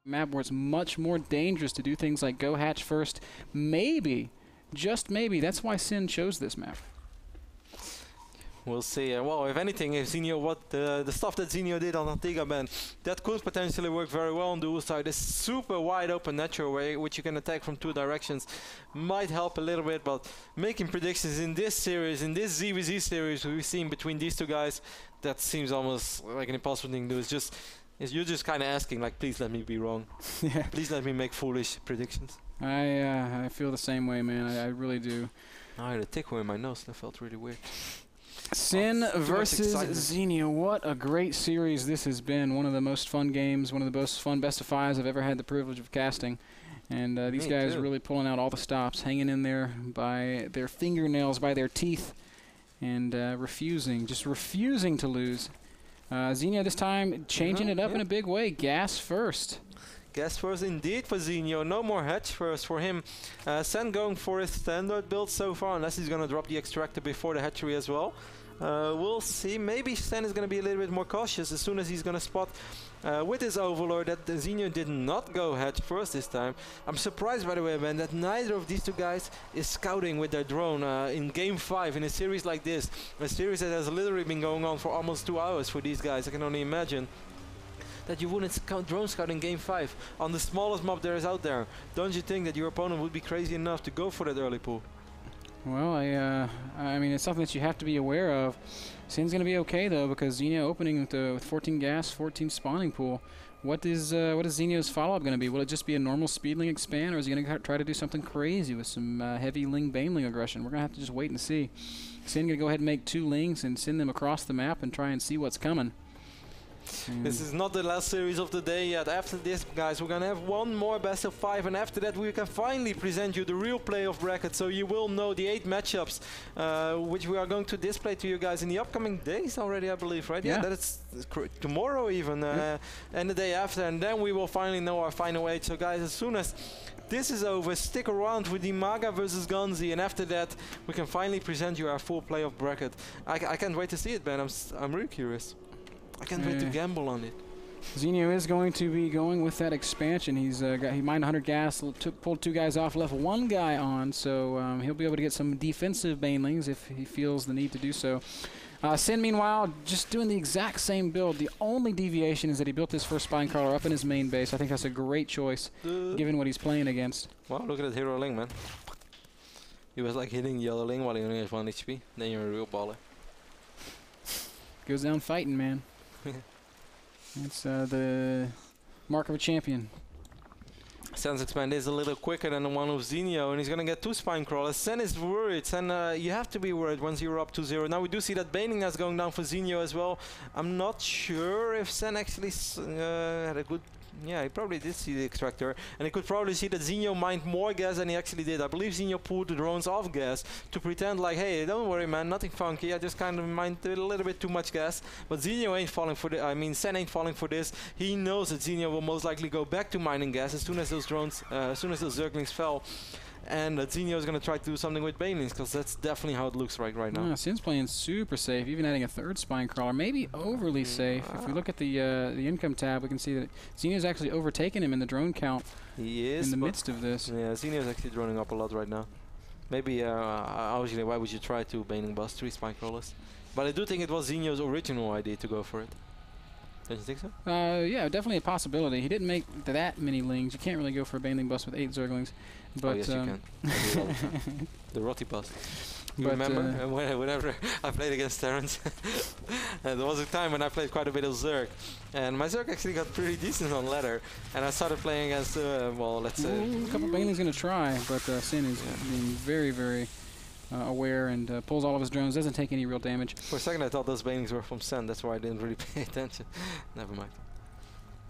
map where it's much more dangerous to do things like go hatch first. Maybe, just maybe, that's why Sin chose this map. We'll see. Well, if anything, if Zenio, the stuff that Zenio did on Antigua Ben, that could potentially work very well on dual side. This super wide open natural way, which you can attack from 2 directions, might help a little bit. But making predictions in this series, in this ZVZ series we've seen between these 2 guys, that seems almost like an impossible thing to do. It's just, you're just kind of asking, like, please let me be wrong. Yeah. Please let me make foolish predictions. I feel the same way, man. I really do. I had a tickle in my nose. That felt really weird. Sin versus Zenio. What a great series this has been. One of the most fun games, one of the most fun best of 5s I've ever had the privilege of casting. And these guys really pulling out all the stops, hanging in there by their fingernails, by their teeth, and just refusing to lose. Zenio this time changing it up in a big way. Gas first. Gas first indeed for Zenio. No more hatch first for him. Sen going for his standard build so far, unless he's going to drop the extractor before the hatchery as well. We'll see. Maybe Sen is going to be a little bit more cautious as soon as he's going to spot with his Overlord that Zenio did not go hatch first this time. I'm surprised, by the way, man, that neither of these 2 guys is scouting with their drone in Game 5 in a series like this. A series that has literally been going on for almost 2 hours for these guys. I can only imagine that you wouldn't drone scout in Game 5 on the smallest mob there is out there. Don't you think that your opponent would be crazy enough to go for that early pull? Well, I mean, it's something that you have to be aware of. Sin's going to be okay, though, because Zenio opening with 14 gas, 14 spawning pool. What is Zenio's follow-up going to be? Will it just be a normal speedling expand, or is he going to try to do something crazy with some heavy Ling Baneling aggression? We're going to have to just wait and see. Sin going to go ahead and make 2 Lings and send them across the map and try and see what's coming. This is not the last series of the day yet. After this, guys, we're gonna have one more best of 5, and after that we can finally present you the real playoff bracket, so you will know the 8 matchups which we are going to display to you guys in the upcoming days already, I believe, right? Yeah, that is tomorrow even, and the day after, and then we will finally know our final 8. So guys, as soon as this is over, stick around with the Maga versus Gonzi, and after that we can finally present you our full playoff bracket. I can't wait to see it, Ben. I'm really curious. I can't wait to gamble on it. Zenio is going to be going with that expansion. He mined 100 gas, pulled 2 guys off, left 1 guy on, so he'll be able to get some defensive banelings if he feels the need to do so. Sin, meanwhile, just doing the exact same build. The only deviation is that he built his first spine crawler up in his main base. I think that's a great choice, given what he's playing against. Wow, look at that hero Ling, man. He was like hitting yellow Ling while he only has 1 HP. Then you're a real baller. Goes down fighting, man. It's the mark of a champion. Sen's expand is a little quicker than the one of Zenio, and he's gonna get 2 spine crawlers. Sen is worried. Sen, you have to be worried once you're up 2-0. Now we do see that Baning is going down for Zenio as well. I'm not sure if Sen actually had a good... Yeah, he probably did see the extractor, and he could probably see that Zenio mined more gas than he actually did. I believe Zenio pulled the drones off gas to pretend like, hey, don't worry, man, nothing funky. I just kind of mined a little bit too much gas. But Zenio ain't falling for this. I mean, Sen ain't falling for this. He knows that Zenio will most likely go back to mining gas as soon as those drones, as soon as those Zerglings fell. And Zenio is going to try to do something with Banelings, because that's definitely how it looks right now. Sin's playing super safe, even adding a 3rd spine crawler, maybe overly safe. If we look at the income tab, we can see that Zenio's actually overtaken him in the drone count. He is in the midst of this. Yeah, Zenio's actually droning up a lot right now. Maybe, obviously, why would you try to Baneling bust 3 spine crawlers? But I do think it was Zenio's original idea to go for it. Don't you think so? Yeah, definitely a possibility. He didn't make that many Lings. You can't really go for a Baneling bust with 8 Zerglings. But oh, yes, you can. The Rotty bust. You remember whenever I played against Terrence? There was a time when I played quite a bit of Zerg, and my Zerg actually got pretty decent on ladder, and I started playing against, well, let's say... a couple Banelings going to try, but Sin is being very, very aware and pulls all of his drones, doesn't take any real damage. For a second I thought those Banelings were from Sen, that's why I didn't really pay attention. Never mind.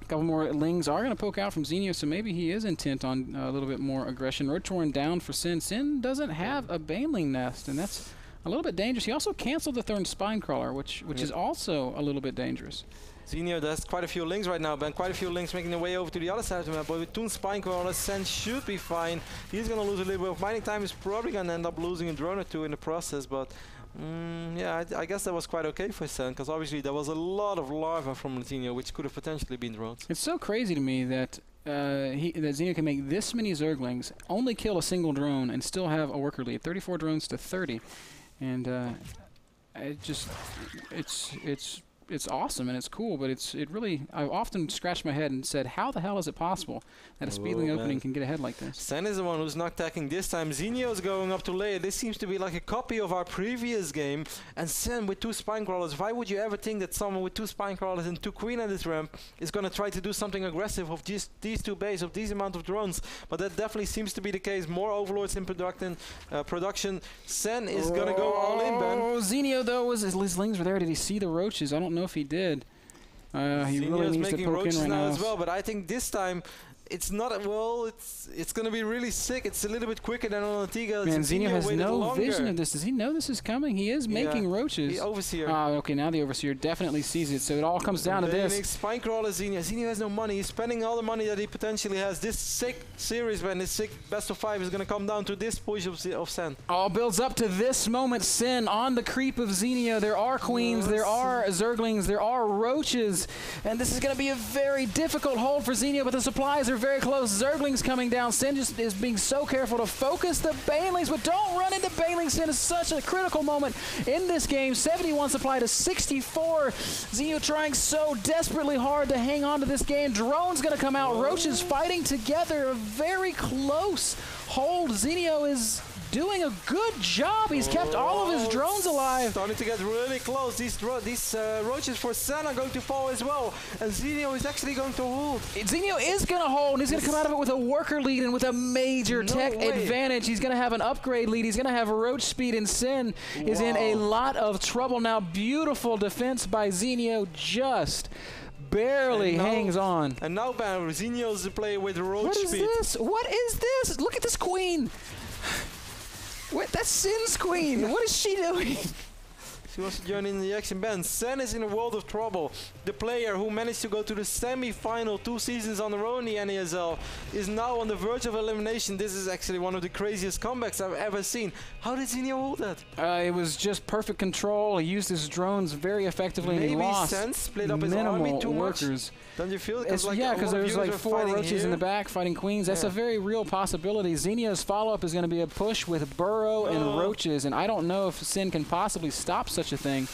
A couple more Lings are going to poke out from Zenio, so maybe he is intent on a little bit more aggression. Rotorin down for Sin. Sin doesn't have a Baneling nest, and that's a little bit dangerous. He also canceled the 3rd spine crawler, which is also a little bit dangerous. Zenio does quite a few Lings right now, Ben. Quite a few Lings making their way over to the other side of the map. But with 2 spine crawlers, Sen should be fine. He's going to lose a little bit of mining time. He's probably going to end up losing a drone or 2 in the process. But yeah, I guess that was quite okay for Sen, because obviously there was a lot of larva from Zenio, which could have potentially been drones. It's so crazy to me that that Zenio can make this many Zerglings, only kill a single drone, and still have a worker lead. 34 drones to 30, and it's awesome and it's cool, but it really, I've often scratched my head and said, how the hell is it possible that a speedling opening can get ahead like this? Sen is the one who's not attacking this time. Zenio is going up to layer. This seems to be like a copy of our previous game. And Sen with 2 spine crawlers. Why would you ever think that someone with 2 spine crawlers and 2 queen at this ramp is going to try to do something aggressive of just these 2 bases, of these amount of drones? But that definitely seems to be the case. More overlords in production. Sen is going to go all in, Ben. Zenio, though, his lings were there. Did he see the roaches? I don't know if he did. He really needs to poke in right now as well, but I think this time it's not, well, it's going to be really sick. It's a little bit quicker than on Antigua. Man, Zenio has no vision of this. Does he know this is coming? He is making roaches. The Overseer. Okay, now the Overseer definitely sees it, so it all comes down to this. Spine crawler Zenio. Zenio has no money. He's spending all the money that he potentially has. This sick series, man, this sick best of 5 is going to come down to this push of Sen. All builds up to this moment. Sen on the creep of Zenio. There are queens, there are Zerglings, there are roaches, and this is going to be a very difficult hold for Zenio, but the supplies are very close. Zerglings coming down. Sen just is being so careful to focus the Banelings, but don't run into Banelings. Sen is such a critical moment in this game. 71 supply to 64. Zenio trying so desperately hard to hang on to this game. Drone's going to come out. Roaches fighting together. A very close hold. Zenio is doing a good job. He's kept all of his drones alive. Starting to get really close. These roaches for Sen are going to fall as well. And Zenio is actually going to hold. Zenio is going to hold. He's going to come out of it with a worker lead and with a major tech advantage. He's going to have an upgrade lead. He's going to have roach speed, and Sen is in a lot of trouble now. Beautiful defense by Zenio, just barely hangs on. And now Zenio's the player with roach speed. What is this? What is this? Look at this queen. What? That's Sen's queen. What is she doing? She wants to join in the action. Ben, Sen is in a world of trouble. The player who managed to go to the semi-final 2 seasons on the row in the NASL is now on the verge of elimination. This is actually one of the craziest comebacks I've ever seen. How did Zenio hold that? It was just perfect control. He used his drones very effectively, and he lost Sen split up his army too workers. Don't you feel? Yeah, because there's like 4 roaches in the back fighting queens. That's a very real possibility. Zenio's follow-up is going to be a push with burrow and roaches, and I don't know if Sen can possibly stop such a thing,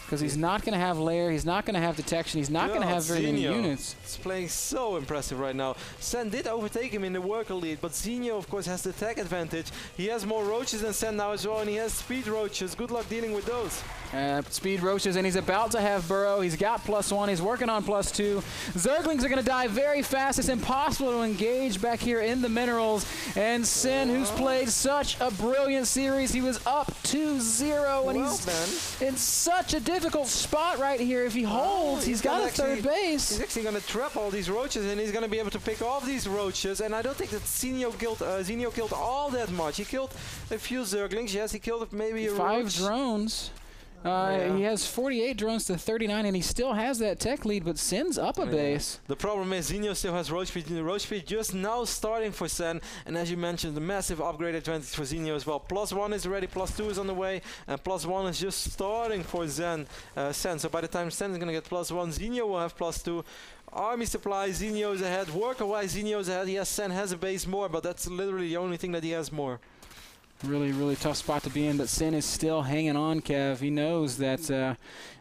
because he's not going to have lair, he's not going to have detection, he's not going to have very many units. It's playing so impressive right now. Sen did overtake him in the worker lead, but Zenio, of course, has the tech advantage. He has more roaches than Sen now as well, and he has speed roaches. Good luck dealing with those. Speed roaches, and he's about to have burrow. He's got +1. He's working on +2. Zerglings are going to die very fast. It's impossible to engage back here in the minerals. And Sen, who's played such a brilliant series, he was up 2-0, and he's in such a difficult spot right here. If he holds, he's got a third base. He's actually going to trap all these roaches, and he's going to be able to pick off these roaches. And I don't think that Zenio killed all that much. He killed a few Zerglings. Yes, he killed maybe a 5 drones. He has 48 drones to 39, and he still has that tech lead, but Sen's up a base. The problem is Zenio still has roach speed. The roach speed just now starting for Sen, and as you mentioned, the massive upgrade advantage for Zenio as well. +1 is ready, +2 is on the way, and +1 is just starting for Sen. So by the time Sen is going to get +1, Zenio will have +2. Army supply, Zenio is ahead. Worker-wise, Zenio is ahead. Yes, Sen has a base more, but that's literally the only thing that he has more. Really, really tough spot to be in, but Sen is still hanging on, Kev. He knows that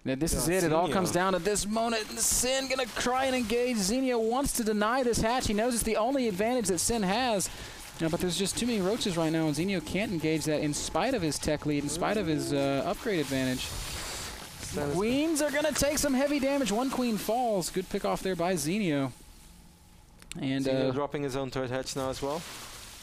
that this is it. It all comes down to this moment. Sen going to try and engage. Zenio wants to deny this hatch. He knows it's the only advantage that Sen has. But there's just too many roaches right now, and Zenio can't engage that in spite of his tech lead, in spite of his upgrade advantage. Queens are going to take some heavy damage. 1 queen falls. Good pick off there by Zenio. And Zenio dropping his own third hatch now as well.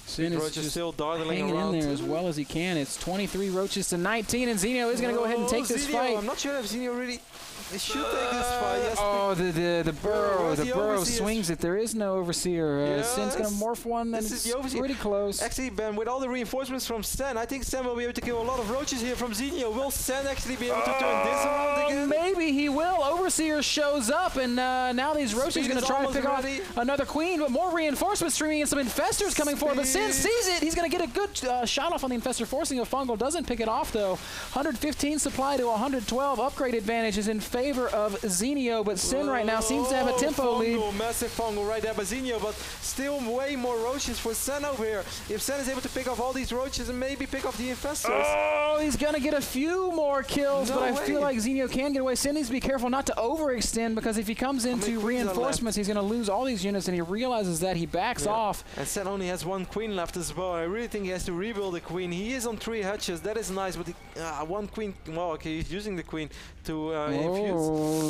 Sen is just still dawdling hanging around in there as well as he can. It's 23 roaches to 19, and Zenio is going to go ahead and take this fight. I'm not sure if Zenio really should take this fight. Yes, the burrow swings it. There is no overseer. Sen's going to morph one, and it's pretty close. Actually, Ben, with all the reinforcements from Sen, I think Sen will be able to kill a lot of roaches here from Zenio. Will Sen actually be able to turn this around again? Maybe he will. Overseer shows up, and now these roaches are going to try to pick off another queen, but more reinforcements streaming in. Some infestors coming forward, but Sen sees it. He's going to get a good shot off on the infestor, forcing a fungal. Doesn't pick it off, though. 115 supply to 112. Upgrade advantage is in favor favor of Zenio, but Sin right now seems to have a tempo lead. Massive fungal right there by Zenio, but still way more roaches for Sen over here. If Sen is able to pick off all these roaches and maybe pick off the infestors. Oh, he's going to get a few more kills, but I feel like Zenio can get away. Sin needs to be careful not to overextend, because if he comes into reinforcements, he's going to lose all these units, and he realizes that. He backs off. And Sen only has one queen left as well. I really think he has to rebuild the queen. He is on 3 hatches. That is nice, but one queen. Well, okay, he's using the queen to infuse.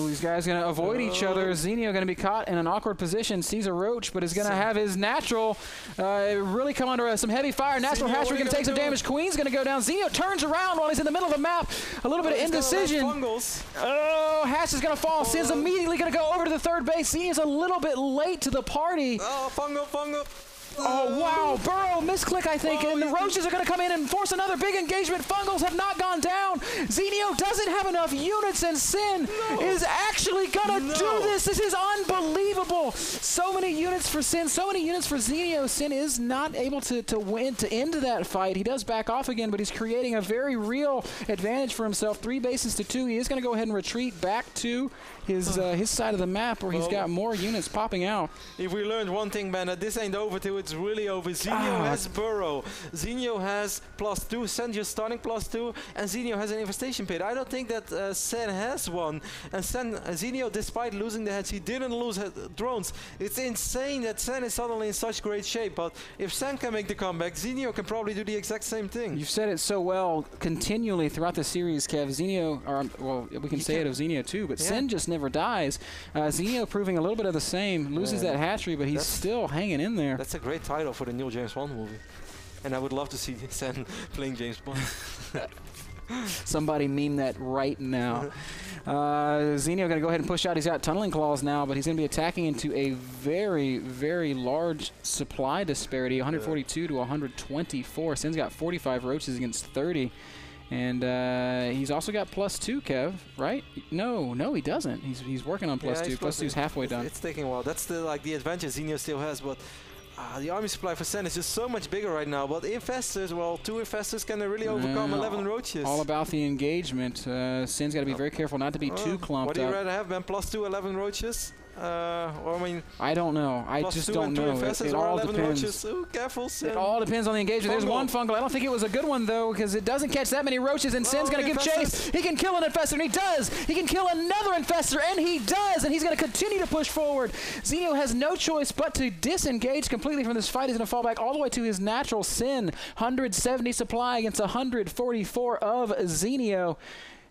These guys going to avoid each other. Zenio going to be caught in an awkward position. Sees a roach, but is going to have his natural really come under some heavy fire. Natural hatchery going to take some damage. Queen's going to go down. Zenio turns around while he's in the middle of the map. A little bit of indecision. Oh, Hatch is going to fall. Sin's immediately going to go over to the third base. Zenio's a little bit late to the party. Oh, fungal. Oh, wow. Burrow misclick, I think, and the roaches are going to come in and force another big engagement. Fungals have not gone down. Zenio doesn't have enough units, and Sin is actually going to do this. This is unbelievable. So many units for Sin, so many units for Zenio. Sin is not able to end that fight. He does back off again, but he's creating a very real advantage for himself. 3 bases to 2. He is going to go ahead and retreat back to his side of the map, where he's got more units popping out. If we learned one thing, man, that this ain't over till it's really over. Zenio has Burrow. Zenio has +2. Sen just starting +2. And Zenio has an infestation pit. I don't think that Sen has one. And Zenio, despite losing the heads, he didn't lose drones. It's insane that Sen is suddenly in such great shape. But if Sen can make the comeback, Zenio can probably do the exact same thing. You've said it so well continually throughout the series, Kev. Zenio, or well, we can say it of Zenio too, but Sen just never dies. Zenio proving a little bit of the same. Loses that hatchery, but he's still hanging in there. That's a great title for the new James Bond movie. And I would love to see Sen playing James Bond. Somebody meme that right now. Zenio going to go ahead and push out. He's got tunneling claws now, but he's going to be attacking into a very, very large supply disparity, 142 to 124. Sen's got 45 roaches against 30. And he's also got +2, Kev, right? No, he doesn't. He's working on +2. +2's halfway done. It's taking a while. That's the advantage Zenio still has, but the army supply for Sen is just so much bigger right now. But infestors, well, 2 infestors can really overcome 11 roaches. All about the engagement. Sen's got to be very careful not to be too clumped What do you rather have, Ben? +2, 11 roaches? Or I mean, I don't know. I just don't know. It all depends. Ooh, careful, Sin. It all depends on the engagement. There's one fungal. I don't think it was a good one, though, because it doesn't catch that many roaches, and Sin's going to give chase. He can kill an infestor, and he does. He can kill another infestor, and he does. And he's going to continue to push forward. Zenio has no choice but to disengage completely from this fight. He's going to fall back all the way to his natural Sin. 170 supply against 144 of Zenio.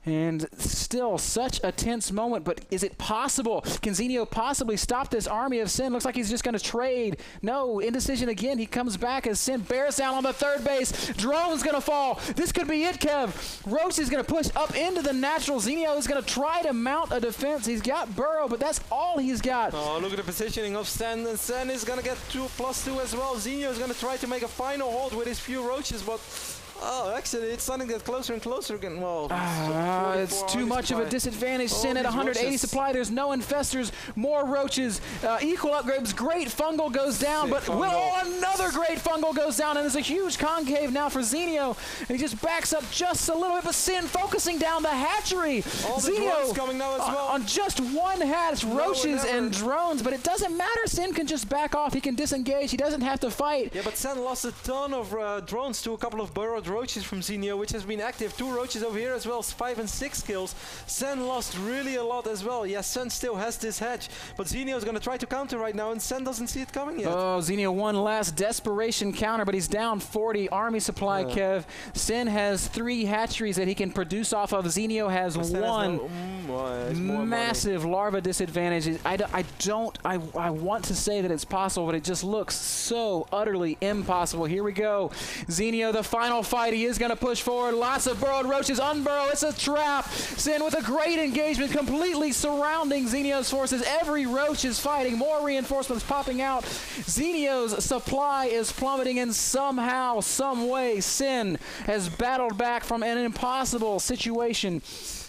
And still such a tense moment, but is it possible? Can Zenio possibly stop this army of Sin? Looks like he's just going to trade. No, indecision again. He comes back as Sin bears down on the third base. Drone's going to fall. This could be it, Kev. Roach is going to push up into the natural. Zenio is going to try to mount a defense. He's got Burrow, but that's all he's got. Oh, look at the positioning of Sen, and Sen is going to get +2 as well. Zenio is going to try to make a final hold with his few roaches, but actually, it's starting to get closer and closer again. Well, it's too much of a disadvantage. Sin at 180 supply. There's no infestors. More roaches. Equal upgrades. Great fungal goes down, but another great fungal goes down, and there's a huge concave now for Zenio. And he just backs up just a little bit, but Sin focusing down the hatchery. All the drones coming now as well. On just one hatch, roaches and drones, but it doesn't matter. Sin can just back off. He can disengage. He doesn't have to fight. Yeah, but Sen lost a ton of drones to a couple of Burrow roaches from Zenio, which has been active. 2 roaches over here as well, 5 and 6 kills. Sen lost really a lot as well. Yes, Sen still has this hedge, but Zenio is going to try to counter right now, and Sen doesn't see it coming yet. Oh, Zenio one last desperation counter, but he's down 40 army supply, Kev. Sen has 3 hatcheries that he can produce off of. Zenio has 1 massive larva disadvantage. I want to say that it's possible, but it just looks so utterly impossible. Here we go. Zenio, the final fight. He is going to push forward. Lots of burrowed roaches. Unburrow. It's a trap. Sin with a great engagement completely surrounding Zenio's forces. Every roach is fighting. More reinforcements popping out. Zenio's supply is plummeting, and somehow, some way, Sin has battled back from an impossible situation,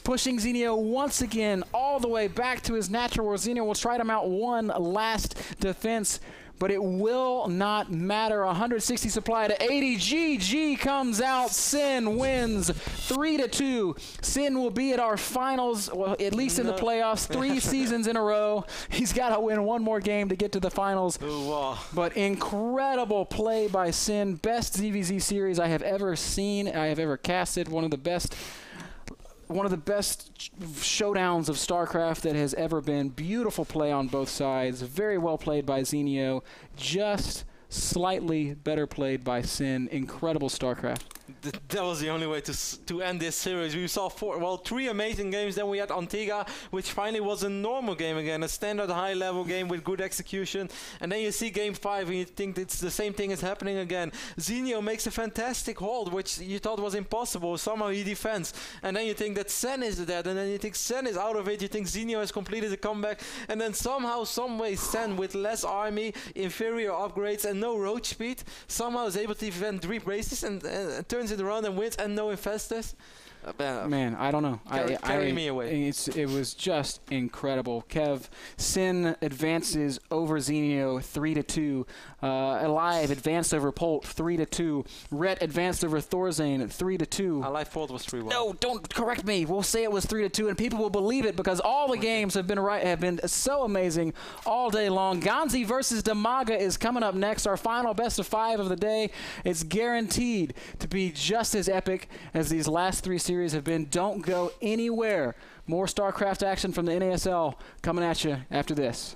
pushing Zenio once again all the way back to his natural, where Zenio will try to mount one last defense. but it will not matter. 160 supply to 80. GG comes out. Sin wins 3-2. Sin will be at our finals, well, at least in the playoffs, 3 seasons in a row. He's got to win one more game to get to the finals. Ooh, wow. But incredible play by Sin. Best ZVZ series I have ever seen, I have ever casted. One of the best showdowns of StarCraft that has ever been. Beautiful play on both sides. Very well played by Zenio. Just slightly better played by Sin. Incredible StarCraft. That was the only way to end this series. We saw 3 amazing games. Then we had Antigua, which finally was a normal game again, a standard high-level game with good execution. And then you see game 5 and you think it's the same thing is happening again. Zenio makes a fantastic hold, which you thought was impossible. Somehow he defends. And then you think that Sen is dead, and then you think Sen is out of it. You think Zenio has completed the comeback, and then somehow, someway, Sen with less army, inferior upgrades, and no roach speed, somehow is able to defend 3 braces and turns it around and wins, and no infestors. Man, I don't know. Carry me away. It was just incredible. Kev, Sin advances over Zenio 3-2. Alive advanced over Polt 3-2. Rhett advanced over Thorzane 3-2. Alive Polt was 3-1. No, don't correct me. We'll say it was 3-2, and people will believe it because all the games have been so amazing all day long. Ganzi versus Damaga is coming up next. Our final best of 5 of the day. It's guaranteed to be just as epic as these last 3 series have been. Don't go anywhere. More StarCraft action from the NASL coming at you after this.